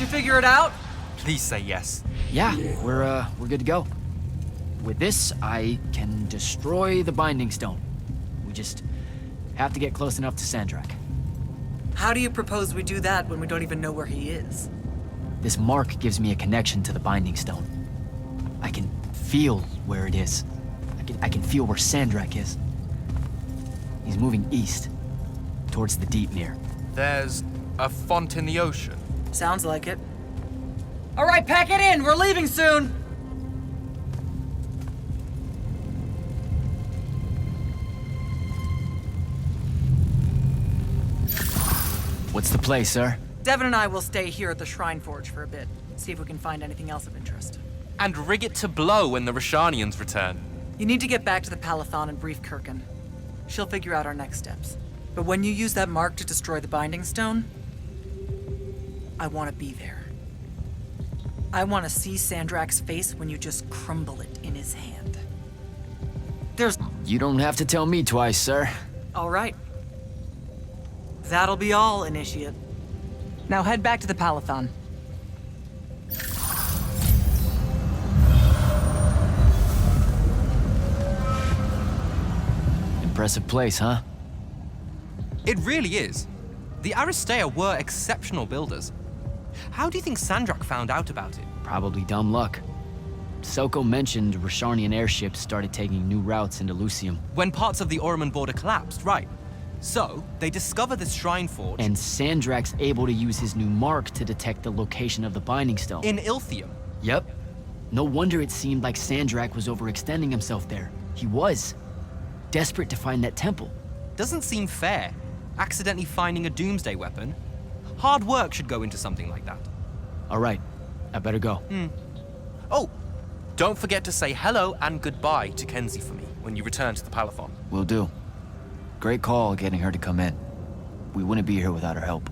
figure it out? Please say yes. Yeah, we're good to go. With this, I can destroy the Binding Stone. We just have to get close enough to Sandrak. How do you propose we do that when we don't even know where he is? This mark gives me a connection to the Binding Stone. I can feel where it is. I can feel where Sandrak is. He's moving east, towards the deep mirror. There's a font in the ocean. Sounds like it. All right, pack it in. We're leaving soon. What's the play, sir? Devin and I will stay here at the Shrine Forge for a bit. See if we can find anything else of interest. And rig it to blow when the Rashanians return. You need to get back to the Palathon and brief Kirkin. She'll figure out our next steps. But when you use that mark to destroy the Binding Stone, I want to be there. I want to see Sandrak's face when you just crumble it in his hand. You don't have to tell me twice, sir. All right. That'll be all, Initiate. Now head back to the Palathon. Impressive place, huh? It really is. The Aristeia were exceptional builders. How do you think Sandrak found out about it? Probably dumb luck. Soko mentioned Rasharnian airships started taking new routes into Lucium. When parts of the Orman border collapsed, right. So, they discover this Shrine Forge... And Sandrak's able to use his new mark to detect the location of the Binding Stone. in Ilthium. Yep. No wonder it seemed like Sandrak was overextending himself there. He was. Desperate to find that temple. Doesn't seem fair. Accidentally finding a doomsday weapon. Hard work should go into something like that. All right. I better go. Oh, don't forget to say hello and goodbye to Kenzie for me when you return to the Palathon. Will do. Great call getting her to come in. We wouldn't be here without her help.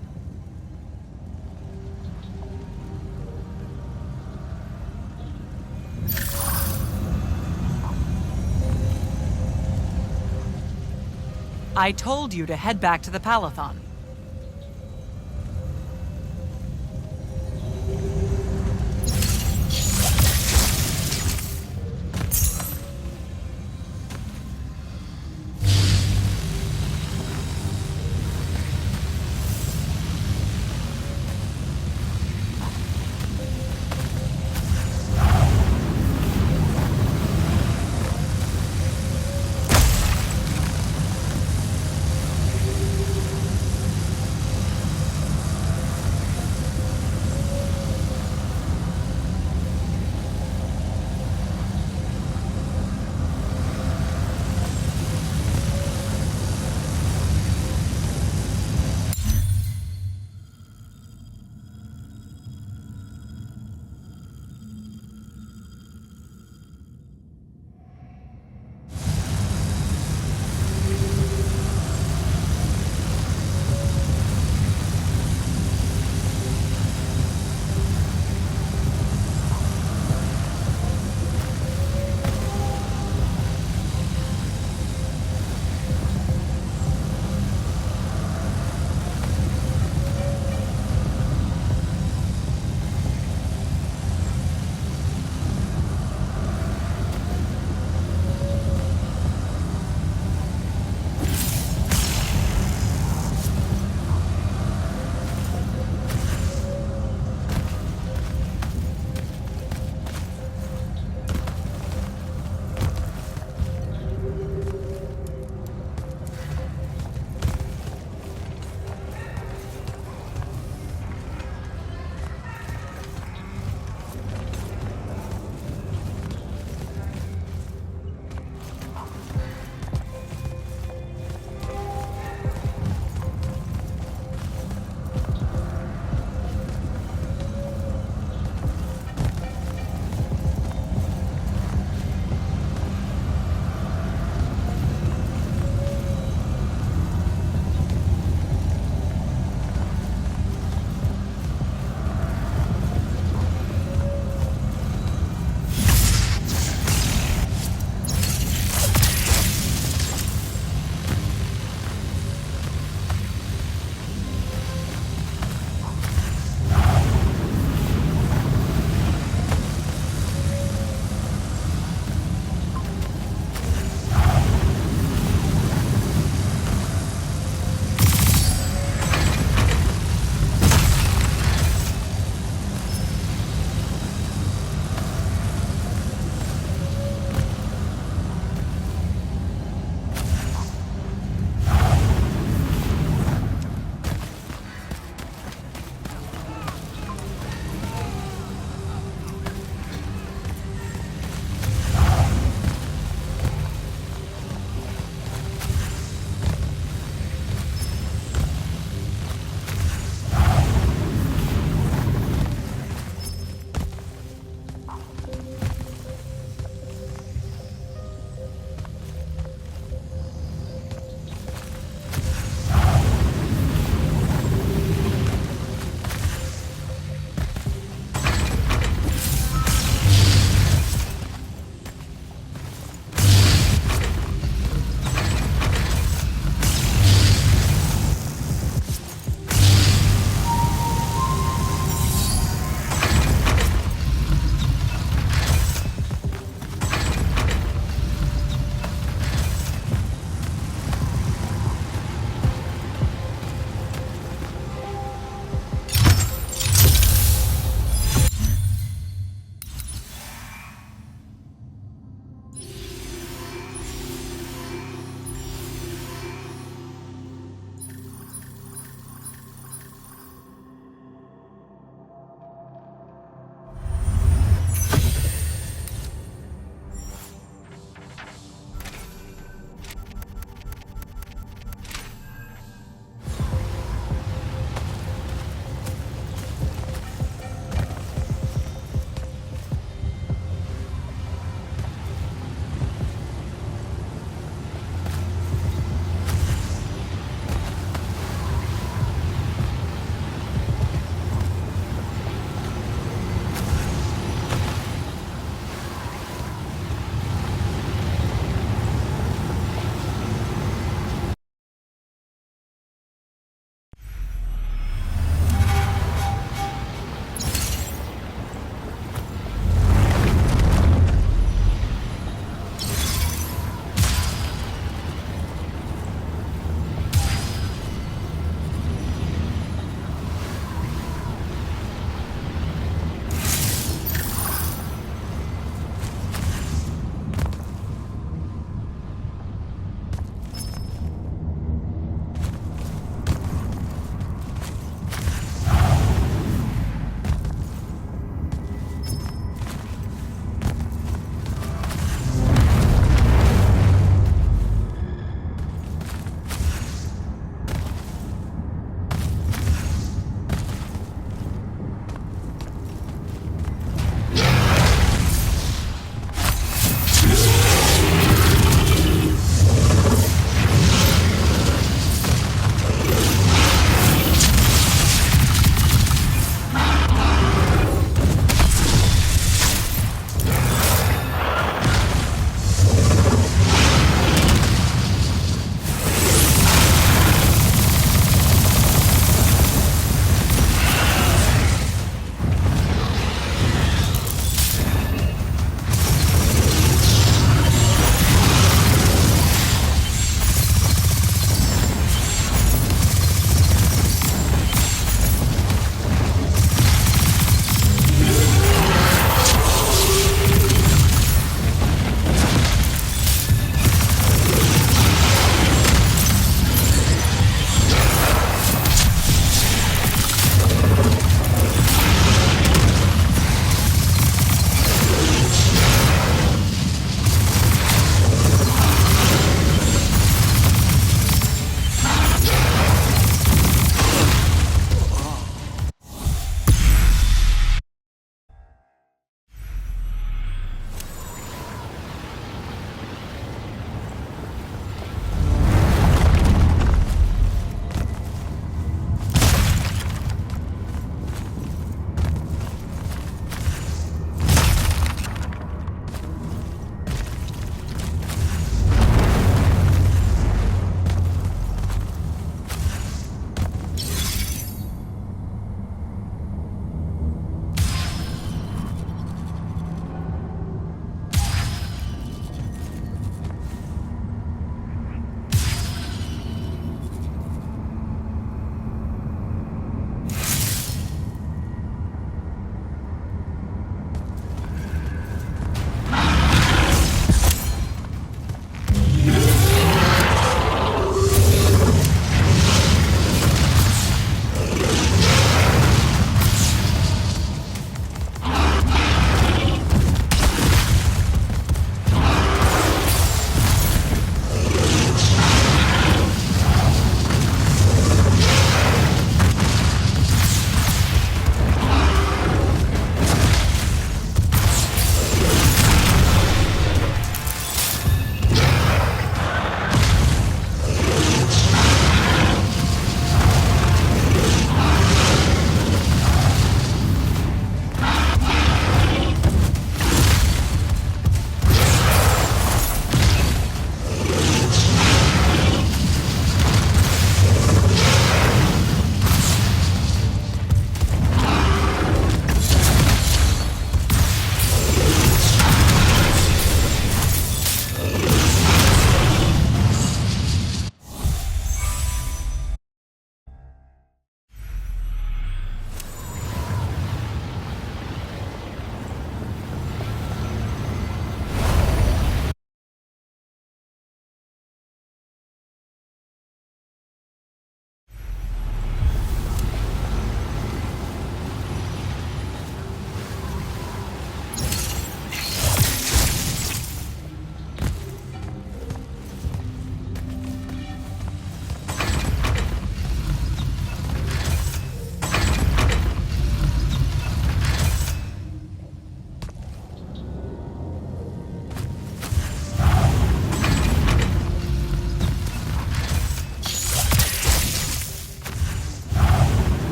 I told you to head back to the Palathon.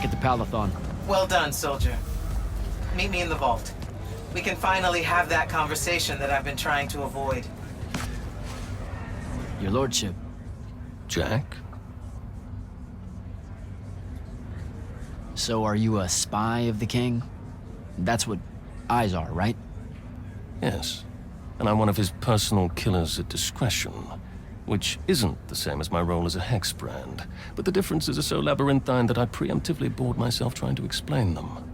back at the Palathon. Well done, soldier. Meet me in the vault. We can finally have that conversation that I've been trying to avoid. Your lordship. Jack? So are you a spy of the king? That's what eyes are, right? Yes. And I'm one of his personal killers at discretion, which isn't the same as my role as a hexbrand, but the differences are so labyrinthine that I preemptively bored myself trying to explain them.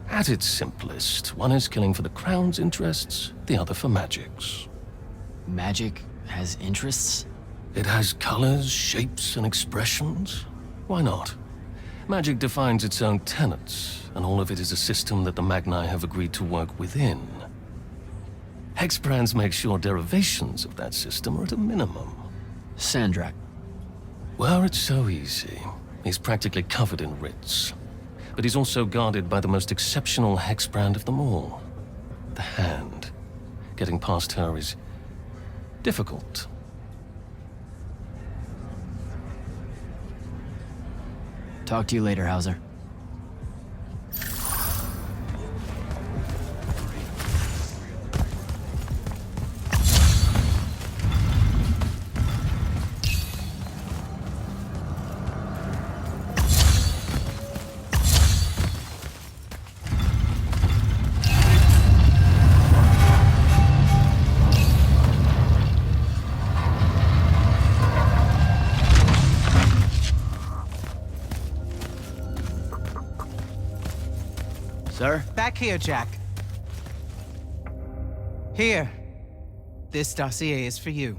At its simplest, one is killing for the crown's interests, the other for magic's. Magic has interests? It has colors, shapes, and expressions. Why not? Magic defines its own tenets, and all of it is a system that the Magni have agreed to work within. Hexbrands make sure derivations of that system are at a minimum. Sandrak. Well, it's so easy. He's practically covered in writs. But he's also guarded by the most exceptional hexbrand of them all. The Hand. Getting past her is difficult. Talk to you later, Hauser. Sir? Back here, Jack. Here. This dossier is for you.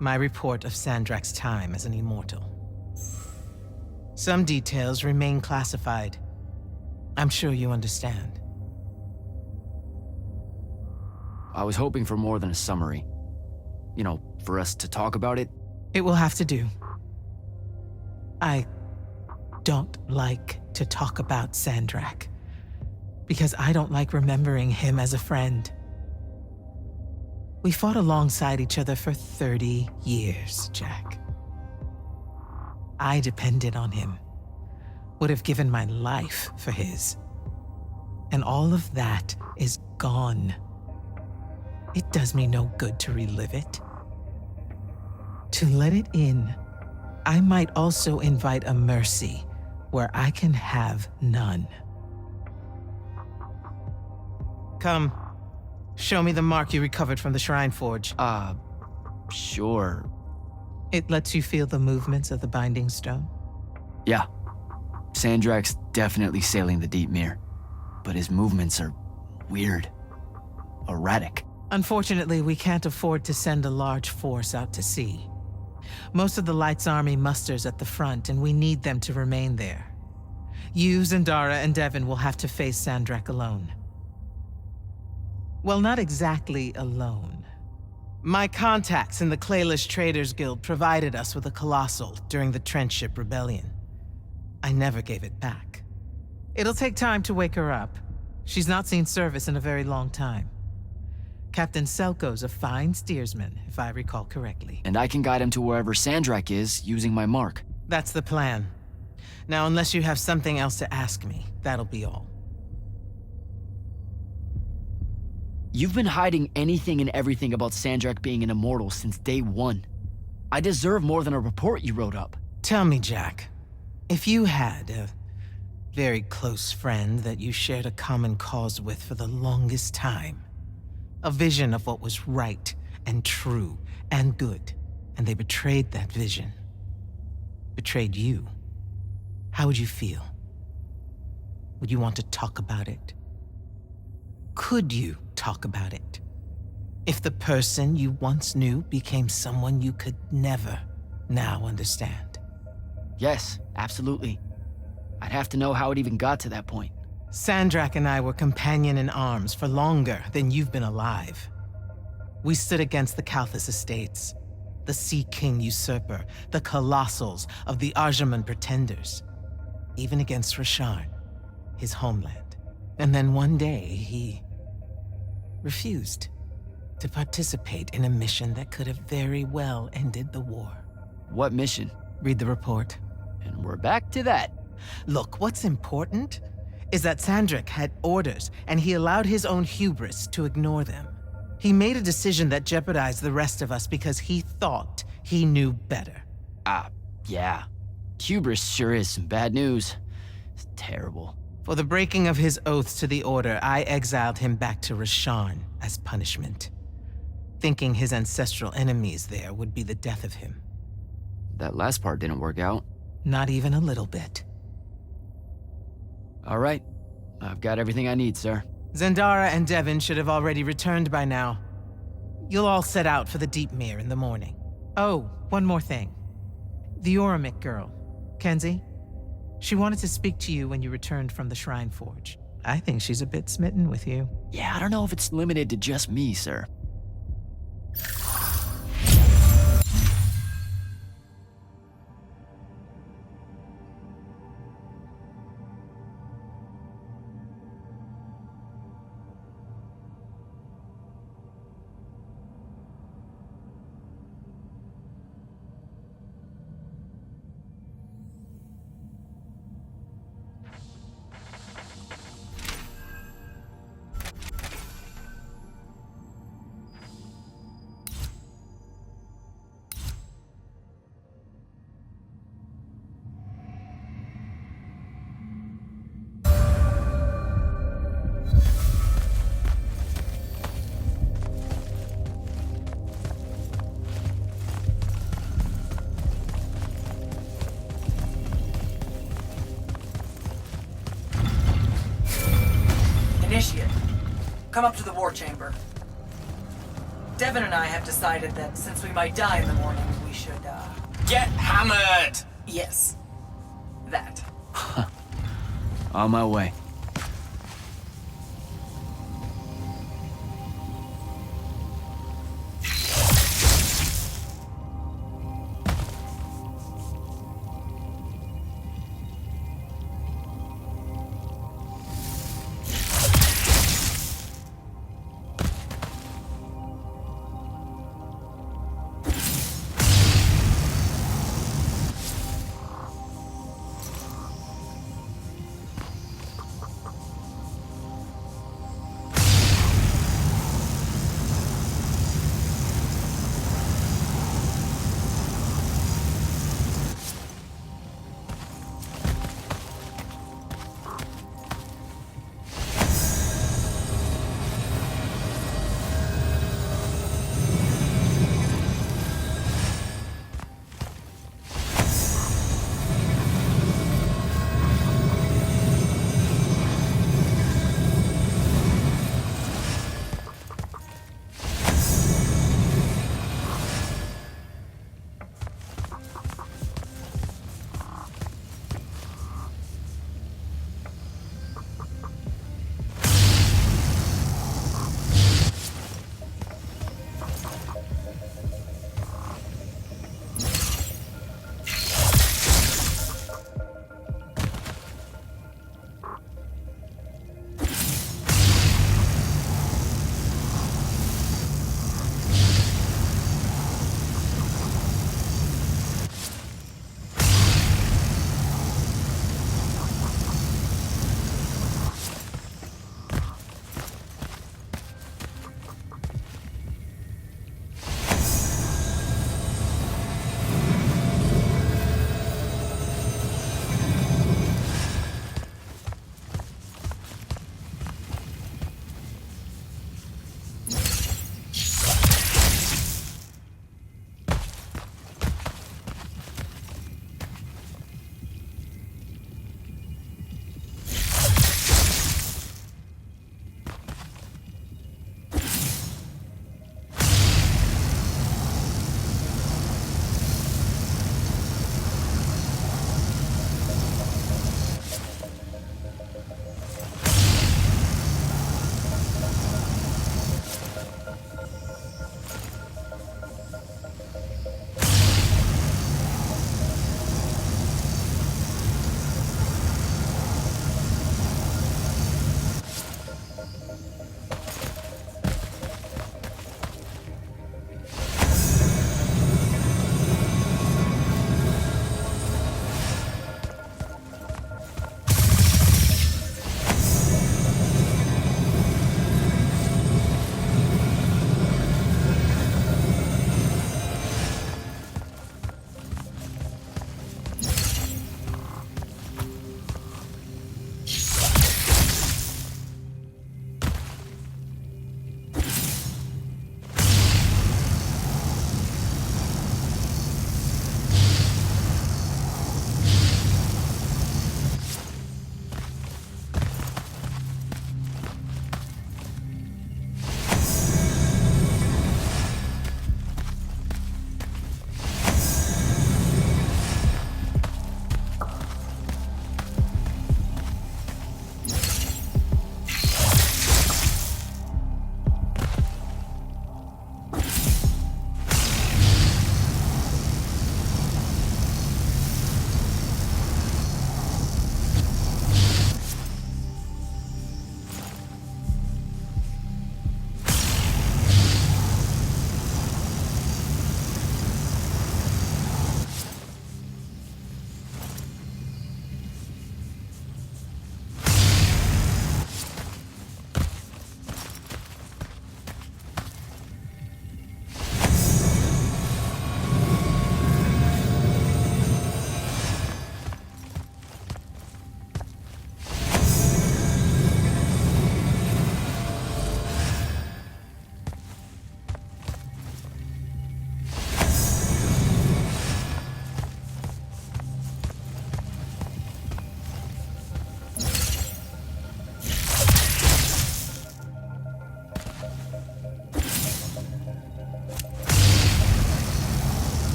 My report of Sandrak's time as an immortal. Some details remain classified. I'm sure you understand. I was hoping for more than a summary. You know, for us to talk about it. It will have to do. I don't like to talk about Sandrak, because I don't like remembering him as a friend. We fought alongside each other for 30 years, Jack. I depended on him, would have given my life for his. And all of that is gone. It does me no good to relive it. To let it in, I might also invite a mercy where I can have none. Come, show me the mark you recovered from the Shrine Forge. Sure. It lets you feel the movements of the Binding Stone? Yeah. Sandrak's definitely sailing the deep mirror, but his movements are weird. Erratic. Unfortunately, we can't afford to send a large force out to sea. Most of the Light's army musters at the front, and we need them to remain there. You, Zendara, and Devon will have to face Sandrak alone. Well, not exactly alone. My contacts in the Clayless Traders Guild provided us with a Colossal during the Trench Ship Rebellion. I never gave it back. It'll take time to wake her up. She's not seen service in a very long time. Captain Selko's a fine steersman, if I recall correctly. And I can guide him to wherever Sandrak is using my mark. That's the plan. Now, unless you have something else to ask me, that'll be all. You've been hiding anything and everything about Sandrak being an immortal since day one. I deserve more than a report you wrote up. Tell me, Jack, if you had a very close friend that you shared a common cause with for the longest time, a vision of what was right and true and good, and they betrayed that vision, betrayed you, how would you feel? Would you want to talk about it? Could you talk about it? If the person you once knew became someone you could never now understand? Yes, absolutely. I'd have to know how it even got to that point. Sandrak and I were companion in arms for longer than you've been alive. We stood against the Kalthus Estates, the Sea King usurper, the Colossals of the Arjaman Pretenders, even against Rasharn, his homeland. And then one day, he refused to participate in a mission that could have very well ended the war. What mission? Read the report. And we're back to that. Look, what's important is that Sandrak had orders, and he allowed his own hubris to ignore them. He made a decision that jeopardized the rest of us because he thought he knew better. Yeah. Hubris sure is some bad news. It's terrible. For the breaking of his oaths to the Order, I exiled him back to Rasharn as punishment, thinking his ancestral enemies there would be the death of him. That last part didn't work out. Not even a little bit. All right. I've got everything I need, sir. Zendara and Devin should have already returned by now. You'll all set out for the Deep Mere in the morning. Oh, one more thing. The Oromik girl, Kenzie. She wanted to speak to you when you returned from the Shrine Forge. I think she's a bit smitten with you. Yeah, I don't know if it's limited to just me, sir. Initiate, come up to the war chamber. Devin and I have decided that since we might die in the morning, we should, Get hammered! yes. That. On my way.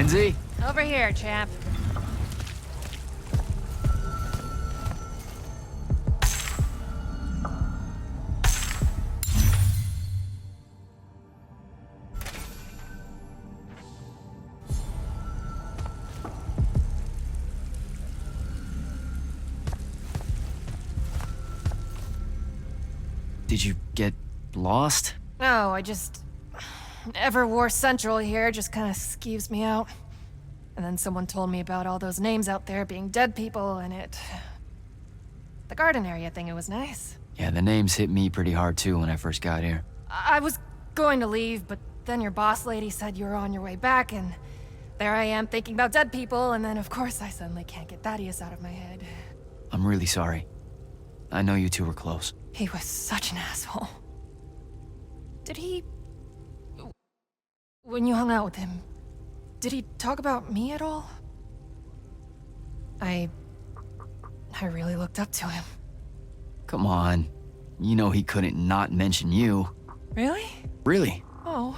Kenzie? Over here, champ. Did you get lost? No, I just... Everwar Central here just kind of skeeves me out. And then someone told me about all those names out there being dead people, and it... The garden area thing, it was nice. Yeah, the names hit me pretty hard too when I first got here. I was going to leave, but then your boss lady said you were on your way back, and there I am thinking about dead people, and then of course I suddenly can't get Thaddeus out of my head. I'm really sorry. I know you two were close. He was such an asshole. Did he... When you hung out with him, did he talk about me at all? I really looked up to him. Come on. You know he couldn't not mention you. Really? Really? Oh.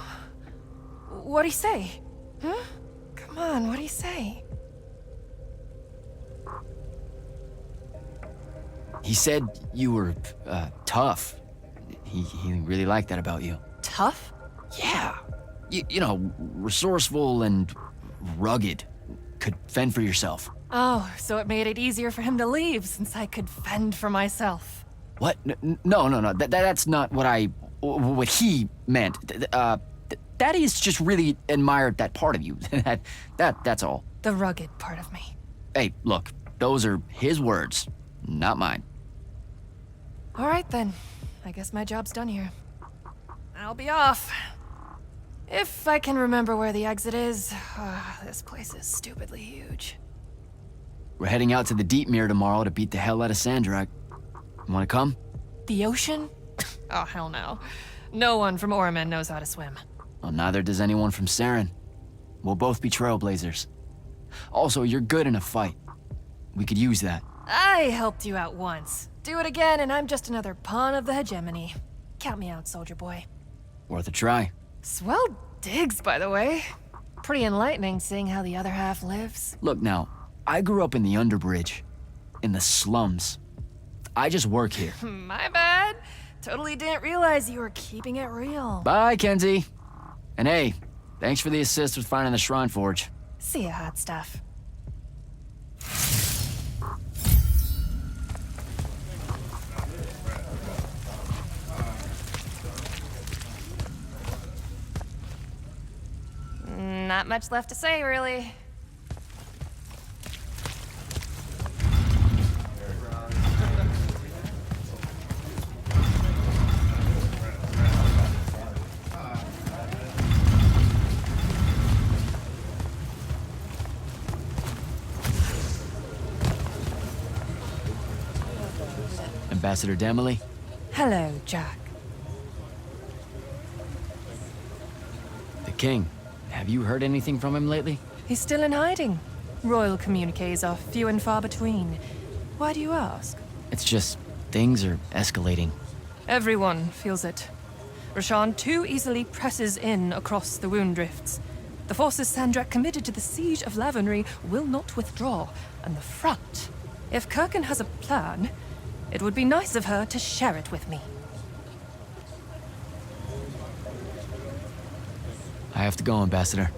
What'd he say? Huh? Come on, what'd he say? He said you were, tough. He really liked that about you. Tough? Yeah. You know, resourceful and rugged. Could fend for yourself. Oh, so it made it easier for him to leave since I could fend for myself. What? No. That's not what he meant. Thaddeus just really admired that part of you. That's all. The rugged part of me. Hey, look, those are his words, not mine. All right then. I guess my job's done here. I'll be off. If I can remember where the exit is. This place is stupidly huge. We're heading out to the Deep Mirror tomorrow to beat the hell out of Sandrak. You wanna come? The ocean? Oh, hell no. No one from Orman knows how to swim. Well, neither does anyone from Saren. We'll both be trailblazers. Also, you're good in a fight. We could use that. I helped you out once. Do it again and I'm just another pawn of the hegemony. Count me out, soldier boy. Worth a try. Swell digs, by the way. Pretty enlightening seeing how the other half lives. Look now, I grew up in the Underbridge. In the slums. I just work here. My bad. Totally didn't realize you were keeping it real. Bye, Kenzie. And hey, thanks for the assist with finding the Shrine Forge. See ya, hot stuff. Not much left to say, really. Ambassador Demily? Hello, Jack. The King. Have you heard anything from him lately? He's still in hiding. Royal communiques are few and far between. Why do you ask? It's just, things are escalating. Everyone feels it. Rashawn too easily presses in across the wound drifts. The forces Sandrak committed to the siege of Lavenry will not withdraw, and the front. If Kirkin has a plan, it would be nice of her to share it with me. I have to go, Ambassador.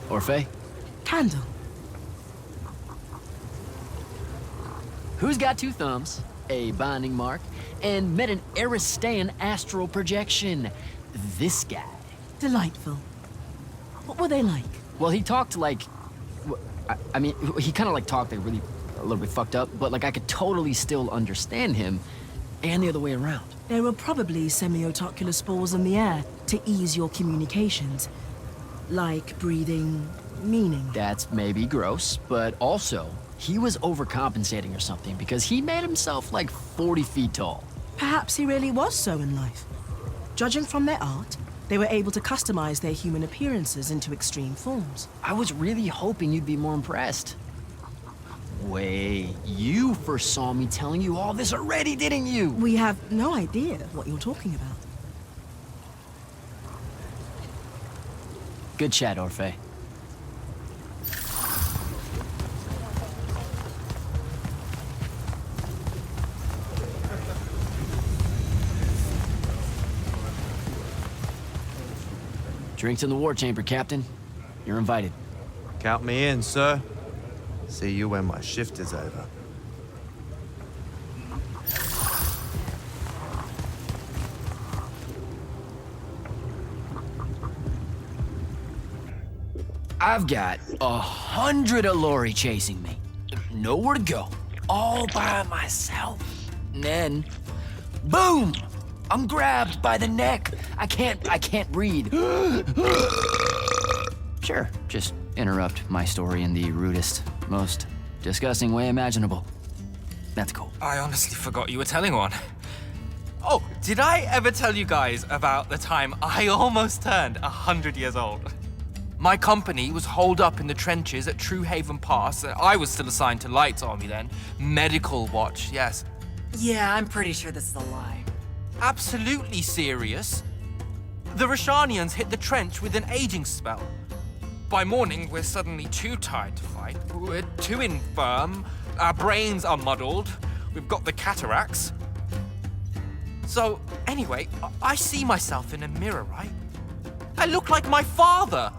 Orphe? Candle. Who's got two thumbs, a binding mark, and met an Aristean astral projection? This guy. Delightful. What were they like? Well, he talked like... I mean, he kind of like talked like really a little bit fucked up, but like I could totally still understand him, and the other way around. There were probably semiotocular spores in the air to ease your communications. Like breathing meaning. That's maybe gross, but also, he was overcompensating or something because he made himself like 40 feet tall. Perhaps he really was so in life. Judging from their art, they were able to customize their human appearances into extreme forms. I was really hoping you'd be more impressed. Wait, you first saw me telling you all this already, didn't you? We have no idea what you're talking about. Good chat, Orphe. Drinks in the war chamber, Captain. You're invited. Count me in, sir. See you when my shift is over. I've got 100 Allori chasing me. Nowhere to go. All by myself. And then, boom! I'm grabbed by the neck. I can't breathe. Sure, just interrupt my story in the rudest, most disgusting way imaginable. That's cool. I honestly forgot you were telling one. Oh, did I ever tell you guys about the time I almost turned 100 years old? My company was holed up in the trenches at True Haven Pass. I was still assigned to Lights Army then. Medical watch, yes. Yeah, I'm pretty sure this is a lie. Absolutely serious. The Roshanians hit the trench with an aging spell. By morning, we're suddenly too tired to fight. We're too infirm. Our brains are muddled. We've got the cataracts. So, anyway, I see myself in a mirror, right? I look like my father.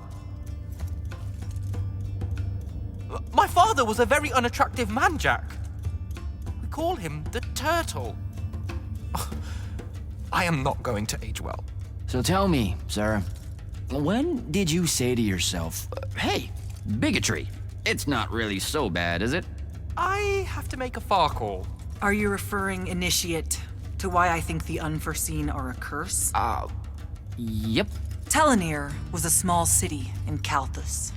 My father was a very unattractive man, Jack. We call him the Turtle. I am not going to age well. So tell me, sir, when did you say to yourself, hey, bigotry, it's not really so bad, is it? I have to make a far call. Are you referring, Initiate, to why I think the unforeseen are a curse? Yep. Telenir was a small city in Kalthus.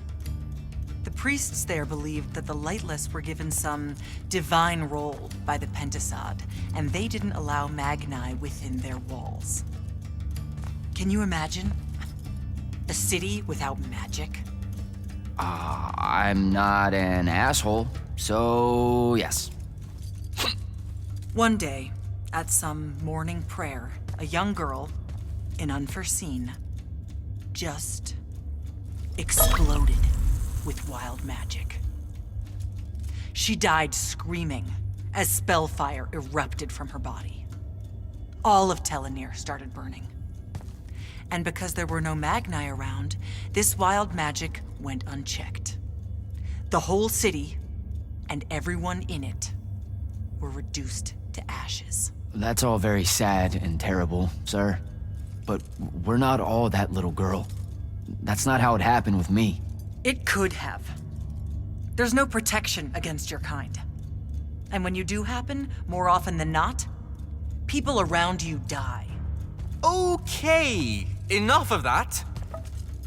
The priests there believed that the Lightless were given some divine role by the Pentasod, and they didn't allow Magni within their walls. Can you imagine? A city without magic? I'm not an asshole, so yes. One day, at some morning prayer, a young girl, in Unforeseen, just exploded with wild magic. She died screaming as spellfire erupted from her body. All of Telenir started burning. And because there were no Magni around, this wild magic went unchecked. The whole city, and everyone in it, were reduced to ashes. That's all very sad and terrible, sir. But we're not all that little girl. That's not how it happened with me. It could have. There's no protection against your kind. And when you do happen, more often than not, people around you die. Okay, enough of that.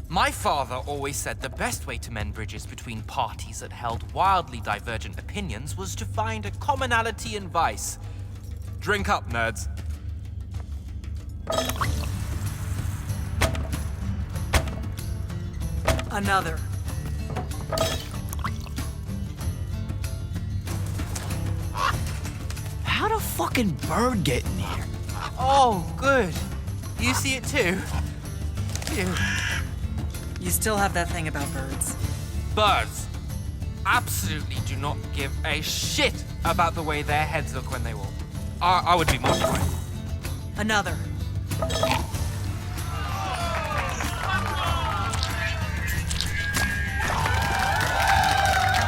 My father always said the best way to mend bridges between parties that held wildly divergent opinions was to find a commonality in vice. Drink up, nerds. Another. How'd a fucking bird get in here? Oh, good. You see it too? Phew. You still have that thing about birds. Birds absolutely do not give a shit about the way their heads look when they walk. I would be mortified. Another.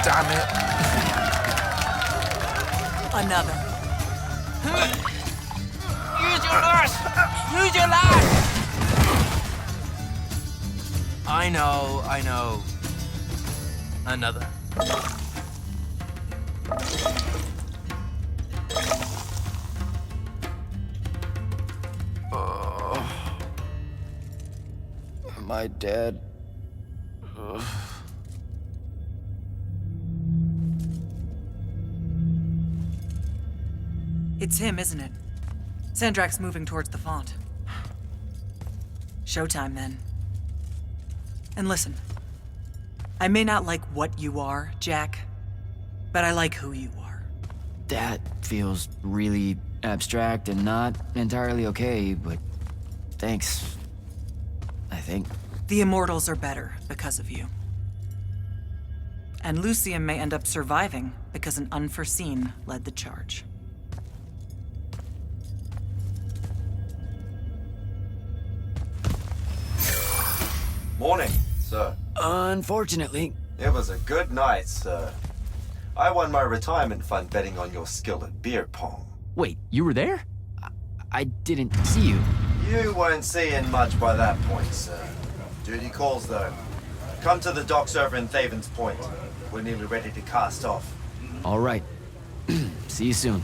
damn it. Another. Use your lash! Use your lash! I know. Another. Am I dead? It's him, isn't it? Sandrak's moving towards the font. Showtime, then. And listen, I may not like what you are, Jack, but I like who you are. That feels really abstract and not entirely okay, but thanks. I think. The Immortals are better because of you. And Lucium may end up surviving because an unforeseen led the charge. Morning, sir. Unfortunately. It was a good night, sir. I won my retirement fund betting on your skill at beer pong. Wait, you were there? I didn't see you. You weren't seeing much by that point, sir. Duty calls, though. Come to the docks over in Thaven's Point. We're nearly ready to cast off. All right. See you soon.